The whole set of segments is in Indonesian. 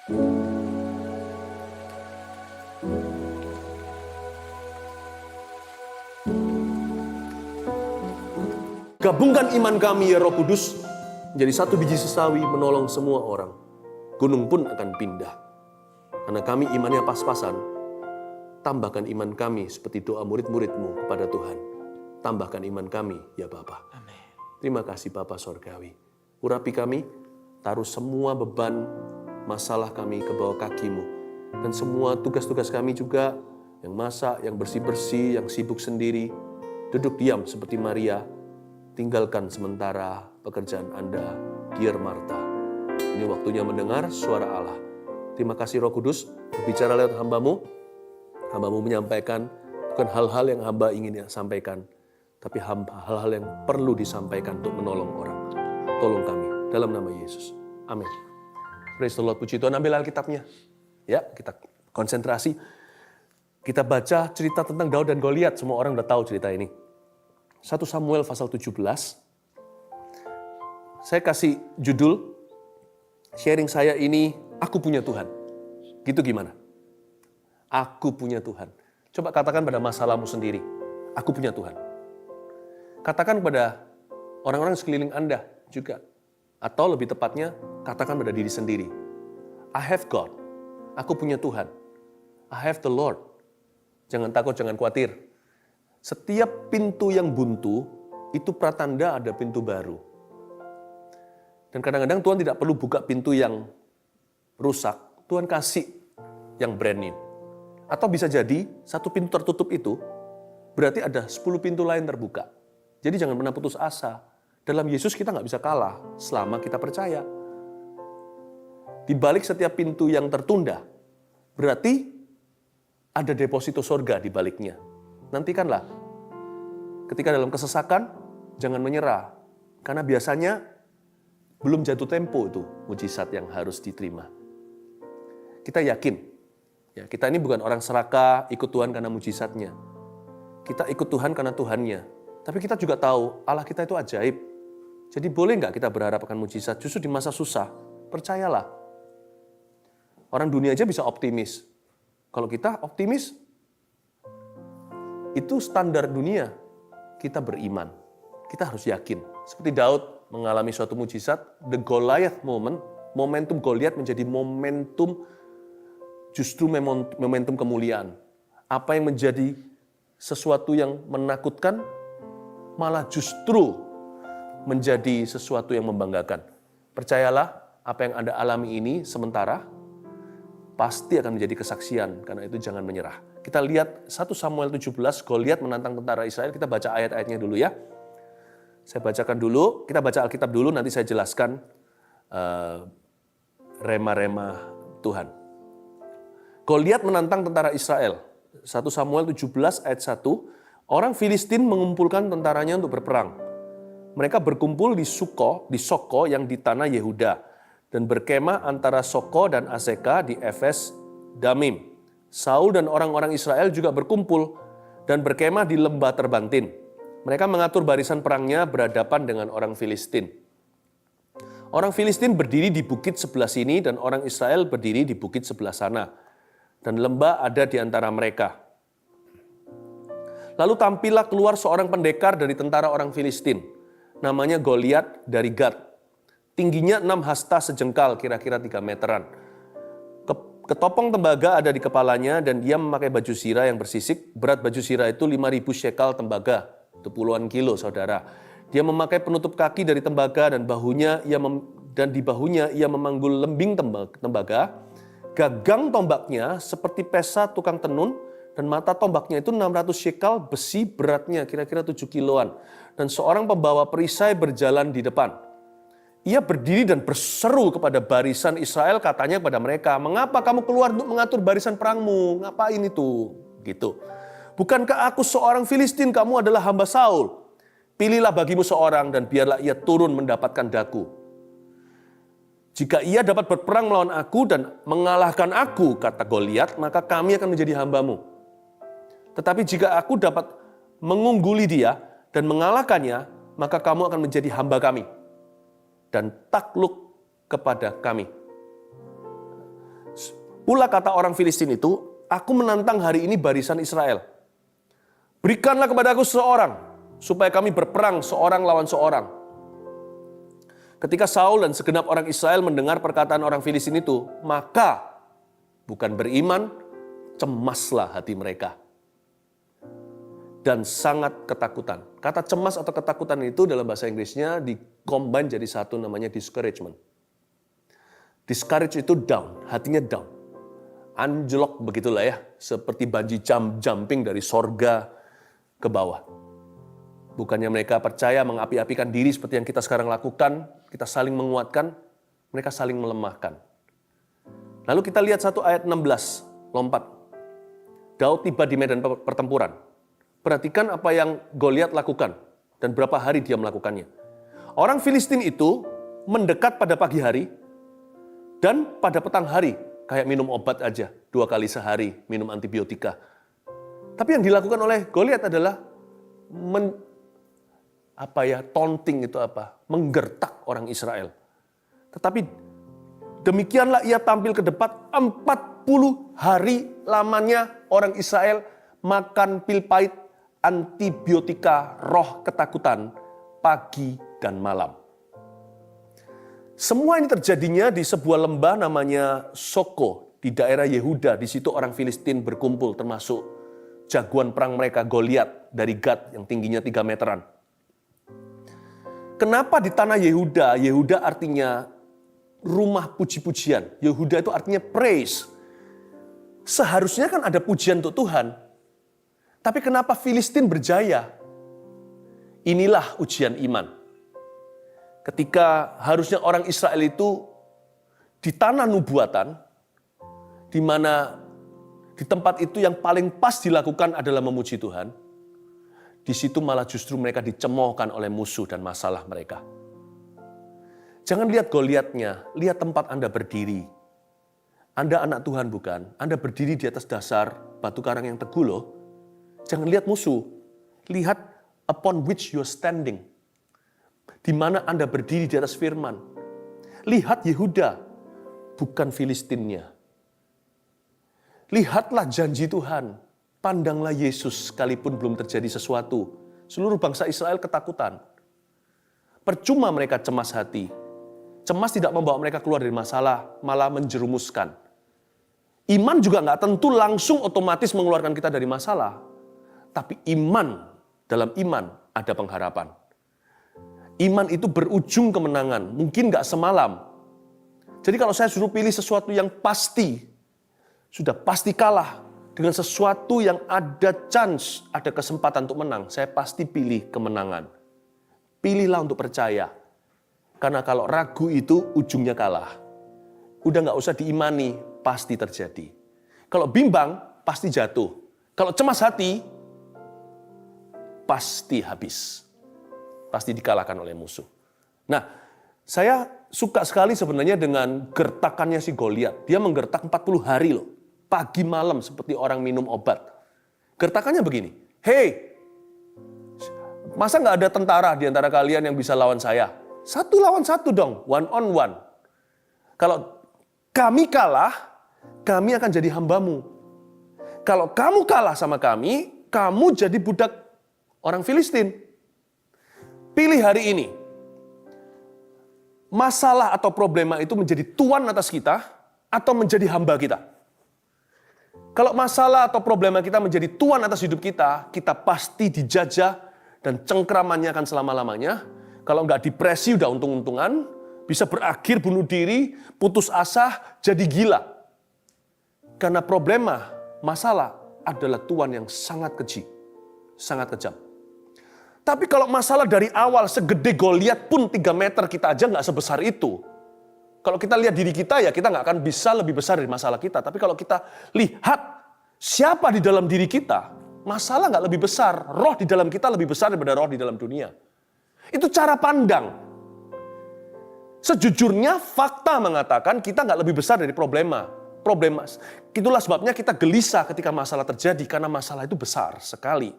Gabungkan iman kami ya Roh Kudus, menjadi satu biji sesawi menolong semua orang. Gunung pun akan pindah. Karena kami imannya pas-pasan, tambahkan iman kami seperti doa murid-murid-Mu kepada Tuhan. Tambahkan iman kami ya Bapa. Amin. Terima kasih Bapa Sorgawi. Urapi kami, taruh semua beban masalah kami ke bawah kaki-Mu. Dan semua tugas-tugas kami juga, yang masak, yang bersih-bersih, yang sibuk sendiri, duduk diam seperti Maria, tinggalkan sementara pekerjaan Anda, Dear Martha. Ini waktunya mendengar suara Allah. Terima kasih Roh Kudus, berbicara lewat hamba-Mu. Hamba-Mu menyampaikan bukan hal-hal yang hamba ingin sampaikan, tapi hal-hal yang perlu disampaikan untuk menolong orang. Tolong kami, dalam nama Yesus. Amin. Praise the Lord, puji Tuhan. Ambil Alkitabnya. Ya, kita konsentrasi. Kita baca cerita tentang Daud dan Goliat. Semua orang udah tahu cerita ini. 1 Samuel pasal 17. Saya kasih judul sharing saya ini, Aku Punya Tuhan. Gitu gimana? Aku punya Tuhan. Coba katakan pada masalahmu sendiri, aku punya Tuhan. Katakan pada orang-orang sekeliling Anda juga. Atau lebih tepatnya, katakan pada diri sendiri. I have God. Aku punya Tuhan. I have the Lord. Jangan takut, jangan khawatir. Setiap pintu yang buntu, itu pratanda ada pintu baru. Dan kadang-kadang Tuhan tidak perlu buka pintu yang rusak. Tuhan kasih yang brand new. Atau bisa jadi, satu pintu tertutup itu, berarti ada 10 pintu lain terbuka. Jadi jangan pernah putus asa. Dalam Yesus kita nggak bisa kalah, selama kita percaya. Di balik setiap pintu yang tertunda, berarti ada deposito sorga di baliknya. Nantikanlah, ketika dalam kesesakan, jangan menyerah. Karena biasanya belum jatuh tempo itu mujizat yang harus diterima. Kita yakin, ya, kita ini bukan orang serakah ikut Tuhan karena mujizatnya. Kita ikut Tuhan karena Tuhannya. Tapi kita juga tahu Allah kita itu ajaib. Jadi boleh nggak kita berharap akan mujizat justru di masa susah? Percayalah. Orang dunia aja bisa optimis. Kalau kita optimis, itu standar dunia. Kita beriman. Kita harus yakin. Seperti Daud mengalami suatu mujizat, the Goliath moment, momentum Goliath menjadi momentum, justru momentum kemuliaan. Apa yang menjadi sesuatu yang menakutkan, malah justru menjadi sesuatu yang membanggakan. Percayalah, apa yang Anda alami ini sementara, pasti akan menjadi kesaksian, karena itu jangan menyerah. Kita lihat 1 Samuel 17, Goliat menantang tentara Israel. Kita baca ayat-ayatnya dulu ya. Saya bacakan dulu, kita baca Alkitab dulu, nanti saya jelaskan rema-rema Tuhan. Goliat menantang tentara Israel. 1 Samuel 17 ayat 1, orang Filistin mengumpulkan tentaranya untuk berperang. Mereka berkumpul di Soko yang di tanah Yehuda, dan berkemah antara Soko dan Aseka di Efes Damim. Saul dan orang-orang Israel juga berkumpul dan berkemah di lembah Terbantin. Mereka mengatur barisan perangnya berhadapan dengan orang Filistin. Orang Filistin berdiri di bukit sebelah sini dan orang Israel berdiri di bukit sebelah sana. Dan lembah ada di antara mereka. Lalu tampillah keluar seorang pendekar dari tentara orang Filistin. Namanya Goliat dari Gad. Tingginya 6 hasta sejengkal, kira-kira 3 meteran. Ketopong tembaga ada di kepalanya dan dia memakai baju sirah yang bersisik. Berat baju sirah itu 5.000 shekal tembaga. Itu puluhan kilo, saudara. Dia memakai penutup kaki dari tembaga dan di bahunya ia memanggul lembing tembaga. Gagang tombaknya seperti pesa tukang tenun dan mata tombaknya itu 600 shekal besi beratnya kira-kira 7 kiloan. Dan seorang pembawa perisai berjalan di depan. Ia berdiri dan berseru kepada barisan Israel, katanya kepada mereka, mengapa kamu keluar untuk mengatur barisan perangmu? Ngapain itu? Gitu. Bukankah aku seorang Filistin, kamu adalah hamba Saul? Pilihlah bagimu seorang dan biarlah ia turun mendapatkan daku. Jika ia dapat berperang melawan aku dan mengalahkan aku, kata Goliat, maka kami akan menjadi hambamu. Tetapi jika aku dapat mengungguli dia dan mengalahkannya, maka kamu akan menjadi hamba kami dan takluk kepada kami. Pula kata orang Filistin itu, aku menantang hari ini barisan Israel. Berikanlah kepadaku seorang, supaya kami berperang seorang lawan seorang. Ketika Saul dan segenap orang Israel mendengar perkataan orang Filistin itu, maka bukan beriman, cemaslah hati mereka. Dan sangat ketakutan. Kata cemas atau ketakutan itu dalam bahasa Inggrisnya di-combine jadi satu, namanya discouragement. Discourage itu down, hatinya down. Anjlok begitulah ya, seperti bungee jumping dari sorga ke bawah. Bukannya mereka percaya mengapi-apikan diri seperti yang kita sekarang lakukan, kita saling menguatkan, mereka saling melemahkan. Lalu kita lihat 1 ayat 16, lompat. Daud tiba di medan pertempuran. Perhatikan apa yang Goliat lakukan dan berapa hari dia melakukannya. Orang Filistin itu mendekat pada pagi hari dan pada petang hari, kayak minum obat aja, 2 kali sehari minum antibiotika. Tapi yang dilakukan oleh Goliat adalah taunting itu apa? Menggertak orang Israel. Tetapi demikianlah ia tampil ke depan 40 hari lamanya orang Israel makan pil pahit antibiotika roh ketakutan pagi dan malam. Semua ini terjadinya di sebuah lembah namanya Soko di daerah Yehuda. Di situ orang Filistin berkumpul termasuk jagoan perang mereka Goliat dari Gad yang tingginya 3 meteran. Kenapa di tanah Yehuda? Yehuda artinya rumah puji-pujian. Yehuda itu artinya praise. Seharusnya kan ada pujian untuk Tuhan. Tapi kenapa Filistin berjaya? Inilah ujian iman. Ketika harusnya orang Israel itu di tanah nubuatan, di mana di tempat itu yang paling pas dilakukan adalah memuji Tuhan, di situ malah justru mereka dicemoohkan oleh musuh dan masalah mereka. Jangan lihat Goliatnya, lihat tempat Anda berdiri. Anda anak Tuhan bukan? Anda berdiri di atas dasar batu karang yang teguh loh. Jangan lihat musuh, lihat upon which you are standing. Di mana Anda berdiri di atas firman. Lihat Yehuda, bukan Filistinnya. Lihatlah janji Tuhan. Pandanglah Yesus sekalipun belum terjadi sesuatu. Seluruh bangsa Israel ketakutan. Percuma mereka cemas hati. Cemas tidak membawa mereka keluar dari masalah, malah menjerumuskan. Iman juga nggak tentu langsung otomatis mengeluarkan kita dari masalah. Tapi iman, dalam iman ada pengharapan. Iman itu berujung kemenangan, mungkin nggak semalam. Jadi kalau saya suruh pilih sesuatu yang pasti, sudah pasti kalah dengan sesuatu yang ada chance, ada kesempatan untuk menang, saya pasti pilih kemenangan. Pilihlah untuk percaya. Karena kalau ragu itu ujungnya kalah. Udah nggak usah diimani, pasti terjadi. Kalau bimbang, pasti jatuh. Kalau cemas hati, pasti habis. Pasti dikalahkan oleh musuh. Nah, saya suka sekali sebenarnya dengan gertakannya si Goliat. Dia menggertak 40 hari loh. Pagi malam seperti orang minum obat. Gertakannya begini. Hey, masa nggak ada tentara di antara kalian yang bisa lawan saya? 1 lawan 1 dong, 1 on 1. Kalau kami kalah, kami akan jadi hambamu. Kalau kamu kalah sama kami, kamu jadi budak orang Filistin. Pilih hari ini. Masalah atau problema itu menjadi tuan atas kita atau menjadi hamba kita. Kalau masalah atau problema kita menjadi tuan atas hidup kita, kita pasti dijajah dan cengkramannya akan selama-lamanya. Kalau nggak depresi udah untung-untungan, bisa berakhir bunuh diri, putus asa, jadi gila. Karena problema, masalah adalah tuan yang sangat keji, sangat kejam. Tapi kalau masalah dari awal segede Goliat pun 3 meter kita aja nggak sebesar itu. Kalau kita lihat diri kita ya kita nggak akan bisa lebih besar dari masalah kita. Tapi kalau kita lihat siapa di dalam diri kita, masalah nggak lebih besar. Roh di dalam kita lebih besar daripada roh di dalam dunia. Itu cara pandang. Sejujurnya fakta mengatakan kita nggak lebih besar dari problema. Itulah sebabnya kita gelisah ketika masalah terjadi karena masalah itu besar sekali.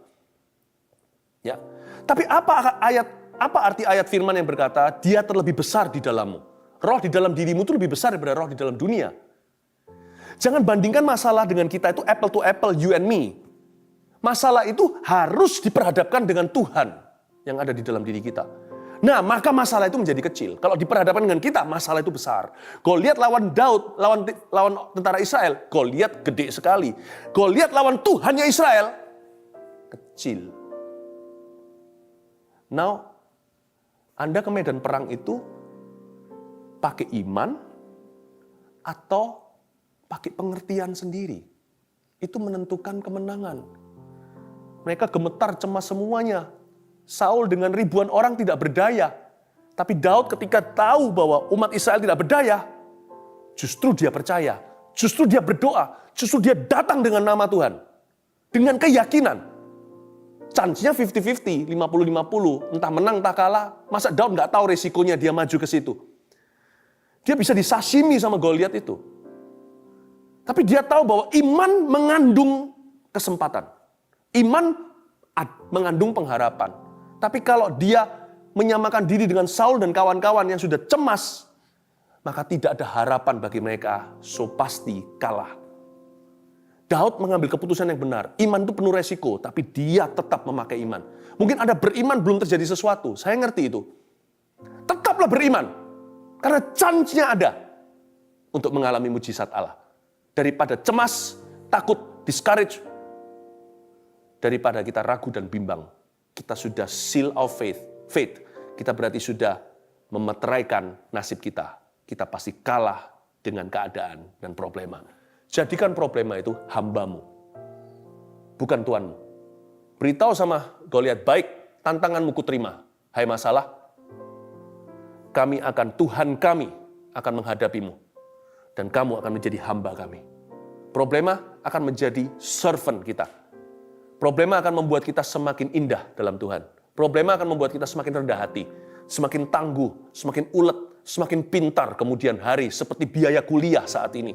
Ya. Tapi apa arti ayat firman yang berkata dia terlebih besar di dalammu? Roh di dalam dirimu itu lebih besar daripada roh di dalam dunia. Jangan bandingkan masalah dengan kita itu apple to apple, you and me. Masalah itu harus diperhadapkan dengan Tuhan yang ada di dalam diri kita. Nah, maka masalah itu menjadi kecil. Kalau diperhadapkan dengan kita, masalah itu besar. Goliat lawan Daud, lawan tentara Israel, Goliat gede sekali. Goliat lawan Tuhannya Israel, kecil. Now, Anda ke medan perang itu pakai iman atau pakai pengertian sendiri. Itu menentukan kemenangan. Mereka gemetar, cemas semuanya. Saul dengan ribuan orang tidak berdaya. Tapi Daud ketika tahu bahwa umat Israel tidak berdaya, justru dia percaya, justru dia berdoa, justru dia datang dengan nama Tuhan. Dengan keyakinan. Chance-nya 50-50, 50-50, entah menang entah kalah. Masa Daud nggak tahu resikonya dia maju ke situ. Dia bisa disashimi sama Goliat itu. Tapi dia tahu bahwa iman mengandung kesempatan. Iman mengandung pengharapan. Tapi kalau dia menyamakan diri dengan Saul dan kawan-kawan yang sudah cemas, maka tidak ada harapan bagi mereka, so pasti kalah. Daud mengambil keputusan yang benar. Iman itu penuh resiko, tapi dia tetap memakai iman. Mungkin Anda beriman belum terjadi sesuatu, saya ngerti itu. Tetaplah beriman, karena chance-nya ada untuk mengalami mujizat Allah. Daripada cemas, takut, discourage, daripada kita ragu dan bimbang. Kita sudah seal of faith. Kita berarti sudah memeteraikan nasib kita. Kita pasti kalah dengan keadaan dan problema. Jadikan problema itu hambamu, bukan tuanmu. Beritahu sama Goliat, baik, tantanganmu kuterima. Hai masalah, Tuhan kami akan menghadapimu. Dan kamu akan menjadi hamba kami. Problema akan menjadi servant kita. Problema akan membuat kita semakin indah dalam Tuhan. Problema akan membuat kita semakin rendah hati, semakin tangguh, semakin ulet, semakin pintar kemudian hari, seperti biaya kuliah saat ini.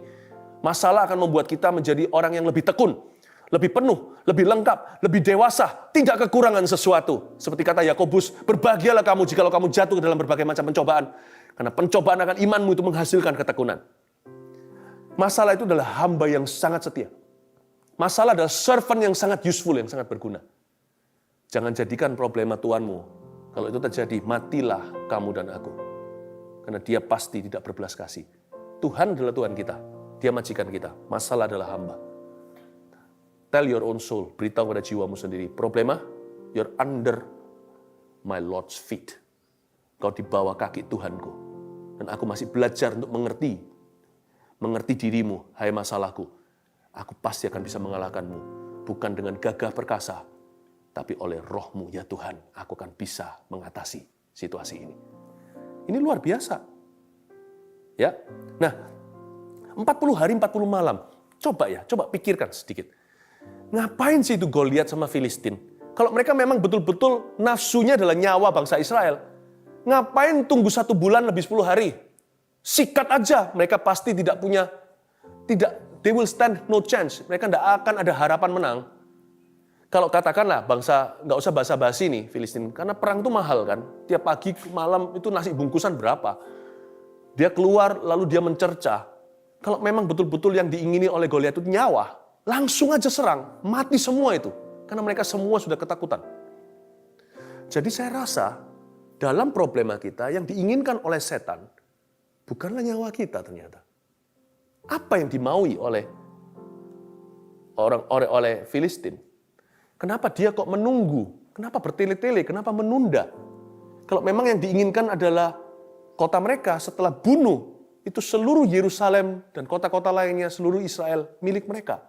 Masalah akan membuat kita menjadi orang yang lebih tekun, lebih penuh, lebih lengkap, lebih dewasa, tidak kekurangan sesuatu. Seperti kata Yakobus, berbahagialah kamu jikalau kamu jatuh ke dalam berbagai macam pencobaan. Karena pencobaan akan imanmu itu menghasilkan ketekunan. Masalah itu adalah hamba yang sangat setia. Masalah adalah servant yang sangat useful, yang sangat berguna. Jangan jadikan problema tuanmu. Kalau itu terjadi, matilah kamu dan aku. Karena dia pasti tidak berbelas kasih. Tuhan adalah Tuhan kita. Dia majikan kita. Masalah adalah hamba. Tell your own soul. Beritahu pada jiwamu sendiri. Problema, you're under my Lord's feet. Kau di bawah kaki Tuhanku. Dan aku masih belajar untuk mengerti dirimu, hai masalahku. Aku pasti akan bisa mengalahkanmu. Bukan dengan gagah perkasa, tapi oleh roh-Mu ya Tuhan, aku akan bisa mengatasi situasi ini. Ini luar biasa. Ya. Nah, 40 hari 40 malam. Coba pikirkan sedikit. Ngapain sih itu Goliat sama Filistin? Kalau mereka memang betul-betul nafsunya adalah nyawa bangsa Israel, ngapain tunggu 1 bulan lebih 10 hari? Sikat aja, mereka pasti they will stand no chance. Mereka tidak akan ada harapan menang. Kalau katakanlah bangsa, nggak usah basa-basi nih Filistin, karena perang itu mahal kan. Tiap pagi malam itu nasi bungkusan berapa. Dia keluar lalu dia mencerca. Kalau memang betul-betul yang diingini oleh Goliat itu nyawa, langsung aja serang, mati semua itu. Karena mereka semua sudah ketakutan. Jadi saya rasa dalam problema kita yang diinginkan oleh setan, bukanlah nyawa kita ternyata. Apa yang dimaui oleh Filistin? Kenapa dia kok menunggu? Kenapa bertele-tele? Kenapa menunda? Kalau memang yang diinginkan adalah kota mereka setelah bunuh, itu seluruh Yerusalem dan kota-kota lainnya, seluruh Israel milik mereka.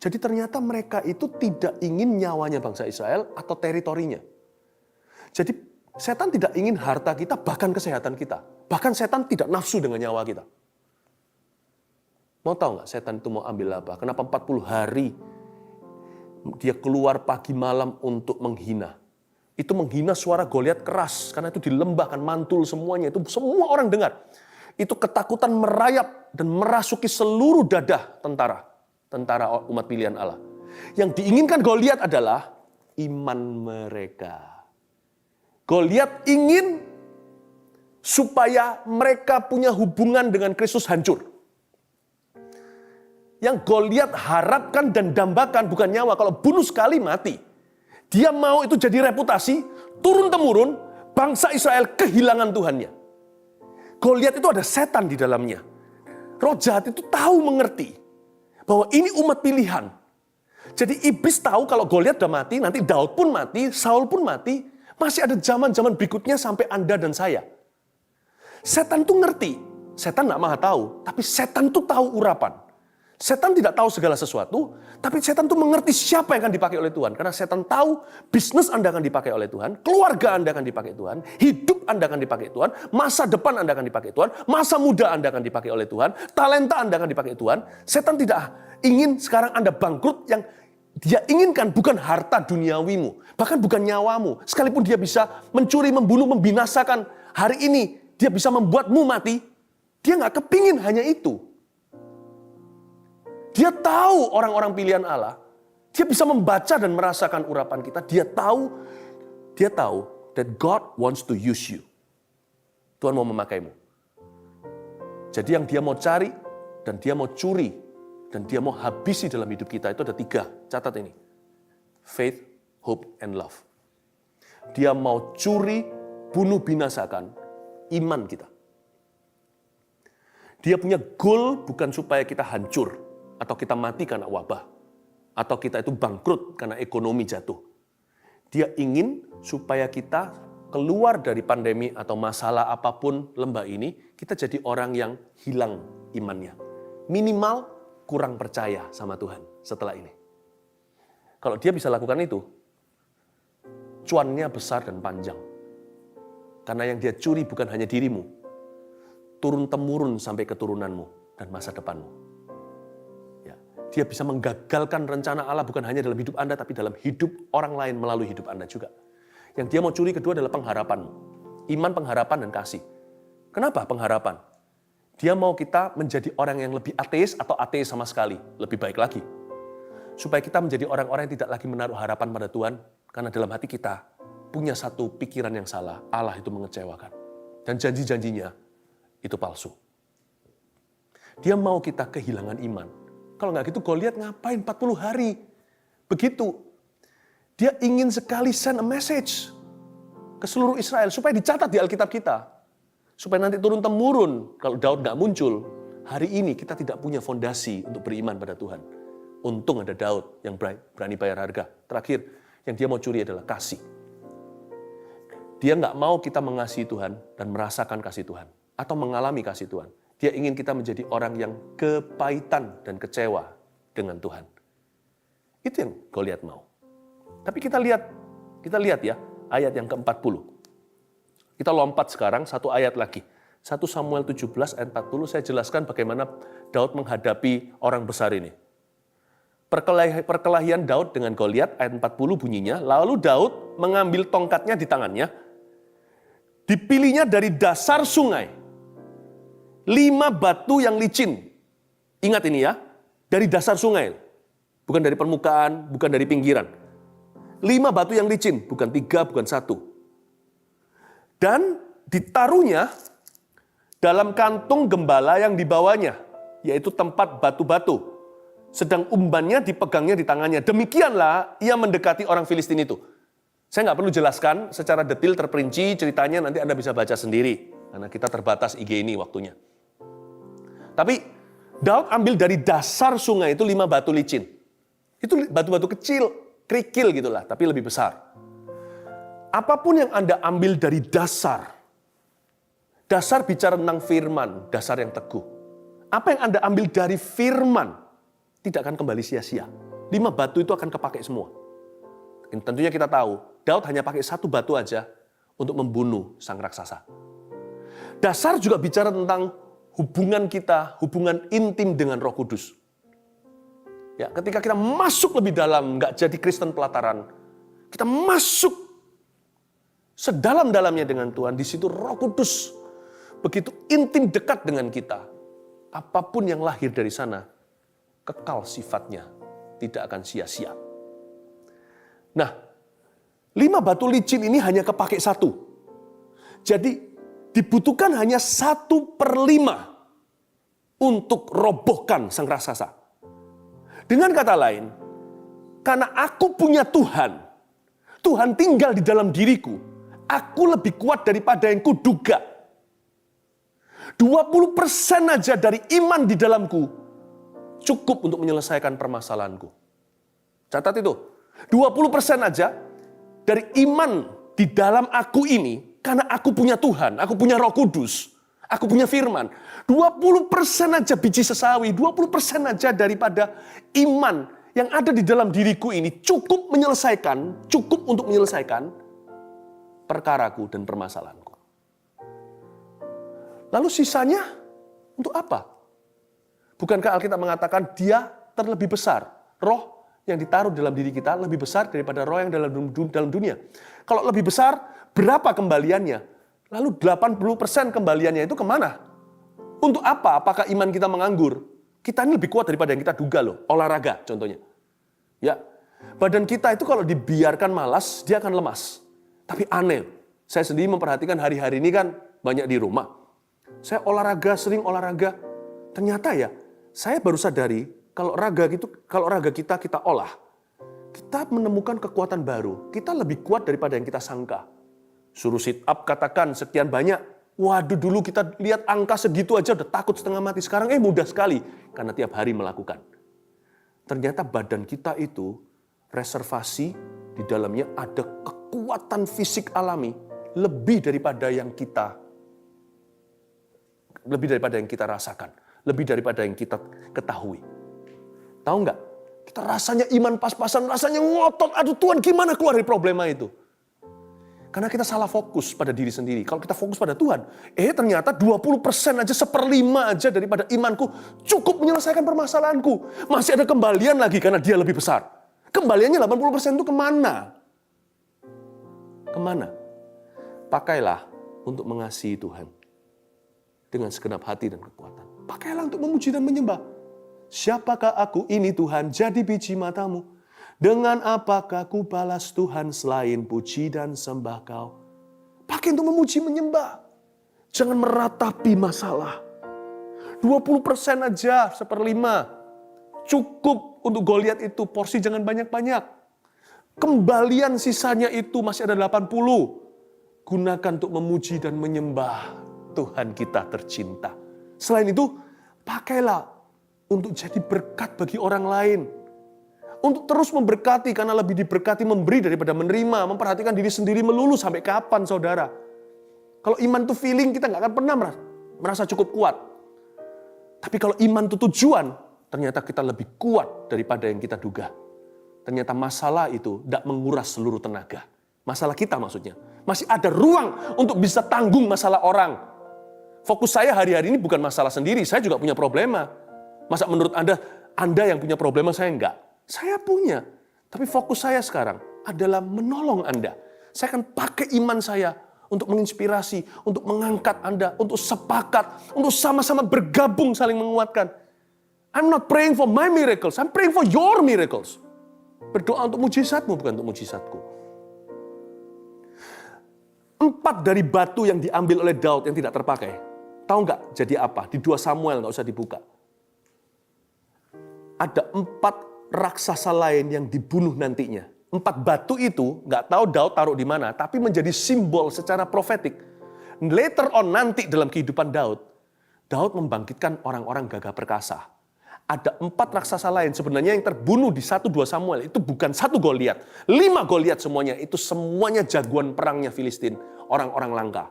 Jadi ternyata mereka itu tidak ingin nyawanya bangsa Israel atau teritorinya. Jadi setan tidak ingin harta kita, bahkan kesehatan kita. Bahkan setan tidak nafsu dengan nyawa kita. Mau tahu nggak setan itu mau ambil apa? Kenapa 40 hari dia keluar pagi malam untuk menghina? Itu menghina suara Goliat keras, karena itu di lembah kan mantul semuanya, itu semua orang dengar. Itu ketakutan merayap dan merasuki seluruh dada tentara umat pilihan Allah. Yang diinginkan Goliat adalah iman mereka. Goliat ingin supaya mereka punya hubungan dengan Kristus hancur. Yang Goliat harapkan dan dambakan bukan nyawa. Kalau bunuh sekali mati. Dia mau itu jadi reputasi, turun-temurun, bangsa Israel kehilangan Tuhannya. Goliat itu ada setan di dalamnya. Roh jahat itu tahu mengerti bahwa ini umat pilihan. Jadi iblis tahu kalau Goliat udah mati, nanti Daud pun mati, Saul pun mati, masih ada zaman-zaman berikutnya sampai Anda dan saya. Setan tuh ngerti, setan gak maha tahu, tapi setan tuh tahu urapan. Setan tidak tahu segala sesuatu, tapi setan tuh mengerti siapa yang akan dipakai oleh Tuhan. Karena setan tahu bisnis Anda akan dipakai oleh Tuhan, keluarga Anda akan dipakai Tuhan, hidup Anda akan dipakai Tuhan, masa depan Anda akan dipakai Tuhan, masa muda Anda akan dipakai oleh Tuhan, talenta Anda akan dipakai Tuhan. Setan tidak ingin sekarang Anda bangkrut. Yang dia inginkan bukan harta duniawimu, bahkan bukan nyawamu. Sekalipun dia bisa mencuri, membunuh, membinasakan hari ini, dia bisa membuatmu mati. Dia nggak kepingin hanya itu. Dia tahu orang-orang pilihan Allah. Dia bisa membaca dan merasakan urapan kita. Dia tahu that God wants to use you. Tuhan mau memakaimu. Jadi yang dia mau cari, dan dia mau curi, dan dia mau habisi dalam hidup kita, itu ada 3. Catat ini. Faith, hope, and love. Dia mau curi, bunuh, binasakan iman kita. Dia punya goal bukan supaya kita hancur, atau kita mati karena wabah, atau kita itu bangkrut karena ekonomi jatuh. Dia ingin supaya kita keluar dari pandemi atau masalah apapun lembah ini, kita jadi orang yang hilang imannya. Minimal kurang percaya sama Tuhan setelah ini. Kalau dia bisa lakukan itu, cuannya besar dan panjang. Karena yang dia curi bukan hanya dirimu, turun-temurun sampai keturunanmu dan masa depanmu. Dia bisa menggagalkan rencana Allah bukan hanya dalam hidup Anda, tapi dalam hidup orang lain melalui hidup Anda juga. Yang dia mau curi kedua adalah pengharapanmu. Iman, pengharapan, dan kasih. Kenapa pengharapan? Dia mau kita menjadi orang yang lebih ateis atau ateis sama sekali. Lebih baik lagi. Supaya kita menjadi orang-orang yang tidak lagi menaruh harapan pada Tuhan, karena dalam hati kita punya satu pikiran yang salah. Allah itu mengecewakan. Dan janji-janjinya itu palsu. Dia mau kita kehilangan iman. Kalau nggak gitu Goliat ngapain 40 hari? Begitu. Dia ingin sekali send a message ke seluruh Israel supaya dicatat di Alkitab kita. Supaya nanti turun-temurun kalau Daud nggak muncul. Hari ini kita tidak punya fondasi untuk beriman pada Tuhan. Untung ada Daud yang berani bayar harga. Terakhir, yang dia mau curi adalah kasih. Dia nggak mau kita mengasihi Tuhan dan merasakan kasih Tuhan. Atau mengalami kasih Tuhan. Dia ingin kita menjadi orang yang kepahitan dan kecewa dengan Tuhan. Itu yang Goliat mau. Tapi kita lihat ya, ayat yang ke-40. Kita lompat sekarang satu ayat lagi. 1 Samuel 17 ayat 40, saya jelaskan bagaimana Daud menghadapi orang besar ini. Perkelahian Daud dengan Goliat, ayat 40 bunyinya, lalu Daud mengambil tongkatnya di tangannya, dipilihnya dari dasar sungai. 5 batu yang licin. Ingat ini ya, dari dasar sungai. Bukan dari permukaan, bukan dari pinggiran. 5 batu yang licin, bukan 3, bukan 1. Dan ditaruhnya dalam kantung gembala yang dibawanya, yaitu tempat batu-batu. Sedang umbannya dipegangnya di tangannya. Demikianlah ia mendekati orang Filistin itu. Saya nggak perlu jelaskan secara detail terperinci ceritanya, nanti Anda bisa baca sendiri. Karena kita terbatas IG ini waktunya. Tapi Daud ambil dari dasar sungai itu 5 batu licin. Itu batu-batu kecil, kerikil gitulah, tapi lebih besar. Apapun yang Anda ambil dari dasar bicara tentang firman, dasar yang teguh. Apa yang Anda ambil dari firman, tidak akan kembali sia-sia. 5 batu itu akan kepakai semua. Tentunya kita tahu, Daud hanya pakai 1 batu aja untuk membunuh sang raksasa. Dasar juga bicara tentang hubungan kita, hubungan intim dengan Roh Kudus. Ya, ketika kita masuk lebih dalam, nggak jadi Kristen pelataran, kita masuk sedalam-dalamnya dengan Tuhan, di situ Roh Kudus begitu intim dekat dengan kita. Apapun yang lahir dari sana, kekal sifatnya, tidak akan sia-sia. Nah, 5 batu licin ini hanya kepake 1. Jadi, dibutuhkan hanya 1/5 untuk robohkan sang raksasa. Dengan kata lain, karena aku punya Tuhan, Tuhan tinggal di dalam diriku, aku lebih kuat daripada yang kuduga. 20% aja dari iman di dalamku cukup untuk menyelesaikan permasalahanku. Catat itu, 20% aja dari iman di dalam aku ini, karena aku punya Tuhan, aku punya Roh Kudus, aku punya firman. 20% aja biji sesawi, 20% aja daripada iman yang ada di dalam diriku ini cukup untuk menyelesaikan perkaraku dan permasalahanku. Lalu sisanya untuk apa? Bukankah Alkitab mengatakan dia terlebih besar? Roh yang ditaruh dalam diri kita lebih besar daripada roh yang dalam dunia. Kalau lebih besar, berapa kembaliannya? Lalu 80% kembaliannya itu kemana? Untuk apa? Apakah iman kita menganggur? Kita ini lebih kuat daripada yang kita duga loh. Olahraga contohnya. Ya, badan kita itu kalau dibiarkan malas, dia akan lemas. Tapi aneh, saya sendiri memperhatikan hari-hari ini kan banyak di rumah. Saya sering olahraga. Ternyata ya, saya baru sadari kalau raga kita olah, kita menemukan kekuatan baru. Kita lebih kuat daripada yang kita sangka. Suruh sit up katakan sekian banyak. Waduh, dulu kita lihat angka segitu aja udah takut setengah mati. Sekarang mudah sekali karena tiap hari melakukan. Ternyata badan kita itu reservasi di dalamnya ada kekuatan fisik alami lebih daripada yang kita rasakan, lebih daripada yang kita ketahui. Tahu nggak? Kita rasanya iman pas-pasan, rasanya ngotot. Aduh Tuhan, gimana keluar dari problema itu? Karena kita salah fokus pada diri sendiri. Kalau kita fokus pada Tuhan, ternyata 20% aja, 1/5 aja daripada imanku cukup menyelesaikan permasalahanku. Masih ada kembalian lagi karena dia lebih besar. Kembaliannya 80% itu kemana? Kemana? Pakailah untuk mengasihi Tuhan dengan segenap hati dan kekuatan. Pakailah untuk memuji dan menyembah. Siapakah aku ini Tuhan, jadi biji matamu? Dengan apakah ku balas Tuhan selain puji dan sembah Kau? Pakai untuk memuji menyembah. Jangan meratapi masalah. 20% aja, 1/5. Cukup untuk Goliat itu, porsi jangan banyak-banyak. Kembalian sisanya itu masih ada 80. Gunakan untuk memuji dan menyembah Tuhan kita tercinta. Selain itu, pakailah untuk jadi berkat bagi orang lain. Untuk terus memberkati, karena lebih diberkati memberi daripada menerima. Memperhatikan diri sendiri melulu sampai kapan, saudara? Kalau iman itu feeling, kita nggak akan pernah merasa cukup kuat. Tapi kalau iman itu tujuan, ternyata kita lebih kuat daripada yang kita duga. Ternyata masalah itu tidak menguras seluruh tenaga. Masalah kita maksudnya. Masih ada ruang untuk bisa tanggung masalah orang. Fokus saya hari-hari ini bukan masalah sendiri, saya juga punya problema. Masa menurut Anda yang punya problema, saya enggak? Saya punya. Tapi fokus saya sekarang adalah menolong Anda. Saya akan pakai iman saya untuk menginspirasi, untuk mengangkat Anda, untuk sepakat, untuk sama-sama bergabung saling menguatkan. I'm not praying for my miracles, I'm praying for your miracles. Berdoa untuk mujizatmu, bukan untuk mujizatku. 4 dari batu yang diambil oleh Daud yang tidak terpakai. Tahu nggak jadi apa? Di 2 Samuel, nggak usah dibuka. Ada 4 raksasa lain yang dibunuh nantinya. 4 batu itu, nggak tahu Daud taruh di mana, tapi menjadi simbol secara profetik. Later on nanti dalam kehidupan Daud membangkitkan orang-orang gagah perkasa. Ada 4 raksasa lain sebenarnya yang terbunuh di 1-2 Samuel. Itu bukan 1 Goliat, 5 Goliat semuanya. Itu semuanya jagoan perangnya Filistin, orang-orang langka.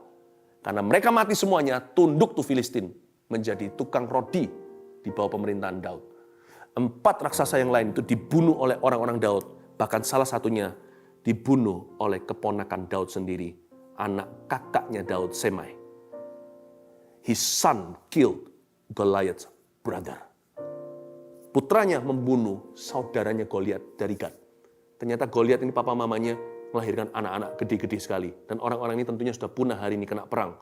Karena mereka mati semuanya, tunduk tuh Filistin menjadi tukang rodi di bawah pemerintahan Daud. 4 raksasa yang lain itu dibunuh oleh orang-orang Daud. Bahkan salah satunya dibunuh oleh keponakan Daud sendiri. Anak kakaknya Daud, Semai. His son killed Goliath's brother. Putranya membunuh saudaranya Goliat dari Gad. Ternyata Goliat ini papa mamanya melahirkan anak-anak gede-gede sekali. Dan orang-orang ini tentunya sudah punah hari ini kena perang.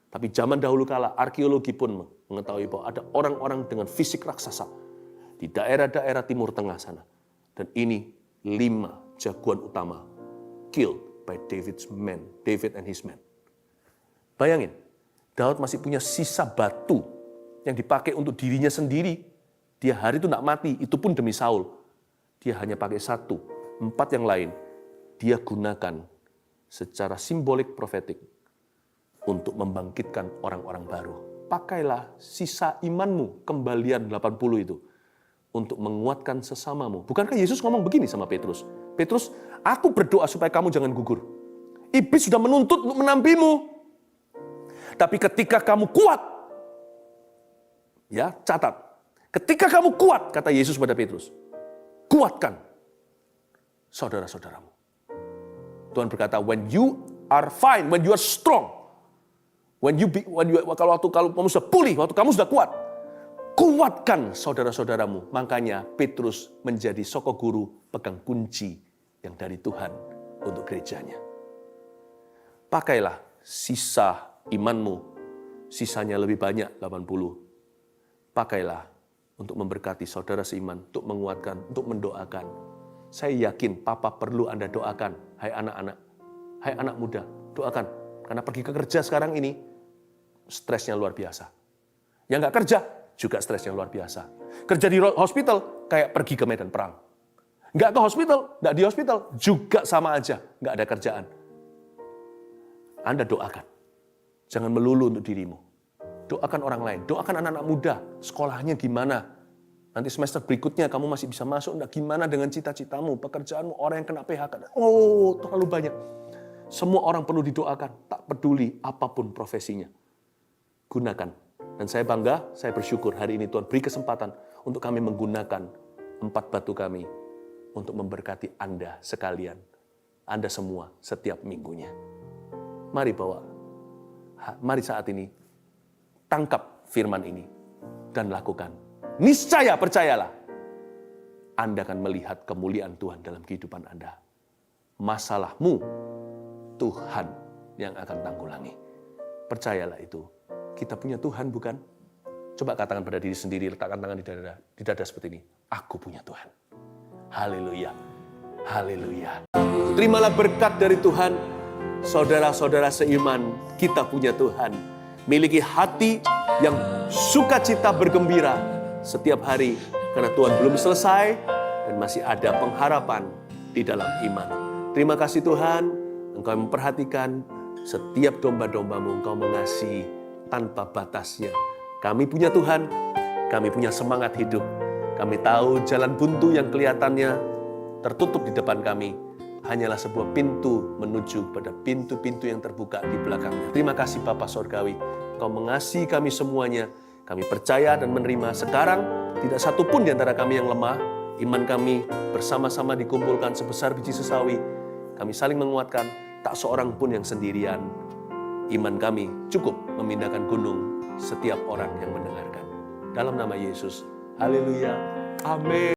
Tapi zaman dahulu kala, arkeologi pun mengetahui bahwa ada orang-orang dengan fisik raksasa di daerah-daerah Timur Tengah sana. Dan ini 5 jagoan utama killed by David and his men. Bayangin, Daud masih punya sisa batu yang dipakai untuk dirinya sendiri. Dia hari itu tidak mati, itu pun demi Saul. Dia hanya pakai 1, 4 yang lain. Dia gunakan secara simbolik profetik untuk membangkitkan orang-orang baru. Pakailah sisa imanmu, kembalian 80 itu, untuk menguatkan sesamamu. Bukankah Yesus ngomong begini sama Petrus? Petrus, aku berdoa supaya kamu jangan gugur. Iblis sudah menuntut untuk menampimu. Tapi ketika kamu kuat, ya catat, ketika kamu kuat, kata Yesus pada Petrus, kuatkan saudara-saudaramu. Tuhan berkata, when you are fine, when you are strong, kalau kamu sudah pulih, waktu kamu sudah kuat, kuatkan saudara-saudaramu. Makanya Petrus menjadi soko guru pegang kunci yang dari Tuhan untuk gerejanya. Pakailah sisa imanmu, sisanya lebih banyak 80. Pakailah untuk memberkati saudara seiman, untuk menguatkan, untuk mendoakan. Saya yakin Papa perlu Anda doakan, hai anak-anak, hai anak muda, doakan. Karena pergi ke kerja sekarang ini, stresnya luar biasa. Yang nggak kerja, juga stresnya luar biasa. Kerja di hospital, kayak pergi ke medan perang. Nggak ke hospital, nggak di hospital, juga sama aja, nggak ada kerjaan. Anda doakan. Jangan melulu untuk dirimu. Doakan orang lain, doakan anak-anak muda, sekolahnya gimana. Nanti semester berikutnya kamu masih bisa masuk, enggak gimana dengan cita-citamu, pekerjaanmu, orang yang kena PHK. Oh, terlalu banyak. Semua orang perlu didoakan, tak peduli apapun profesinya. Gunakan. Dan saya bangga, saya bersyukur hari ini Tuhan beri kesempatan untuk kami menggunakan 4 batu kami untuk memberkati Anda sekalian. Anda semua setiap minggunya. Mari saat ini, tangkap firman ini dan lakukan. Niscaya, percayalah, Anda akan melihat kemuliaan Tuhan dalam kehidupan Anda. Masalahmu, Tuhan yang akan tanggulangi. Percayalah itu. Kita punya Tuhan, bukan? Coba katakan pada diri sendiri, letakkan tangan di dada seperti ini. Aku punya Tuhan. Haleluya. Haleluya. Terimalah berkat dari Tuhan. Saudara-saudara seiman, kita punya Tuhan. Miliki hati yang sukacita bergembira setiap hari. Karena Tuhan belum selesai dan masih ada pengharapan di dalam iman. Terima kasih Tuhan, Engkau memperhatikan setiap domba-dombamu, Engkau mengasihi tanpa batasnya. Kami punya Tuhan, kami punya semangat hidup. Kami tahu jalan buntu yang kelihatannya tertutup di depan kami hanyalah sebuah pintu menuju pada pintu-pintu yang terbuka di belakangnya. Terima kasih Bapa Sorgawi, Engkau mengasihi kami semuanya. Kami percaya dan menerima sekarang, tidak satu pun di antara kami yang lemah. Iman kami bersama-sama dikumpulkan sebesar biji sesawi. Kami saling menguatkan, tak seorang pun yang sendirian. Iman kami cukup memindahkan gunung setiap orang yang mendengarkan. Dalam nama Yesus, haleluya, amin.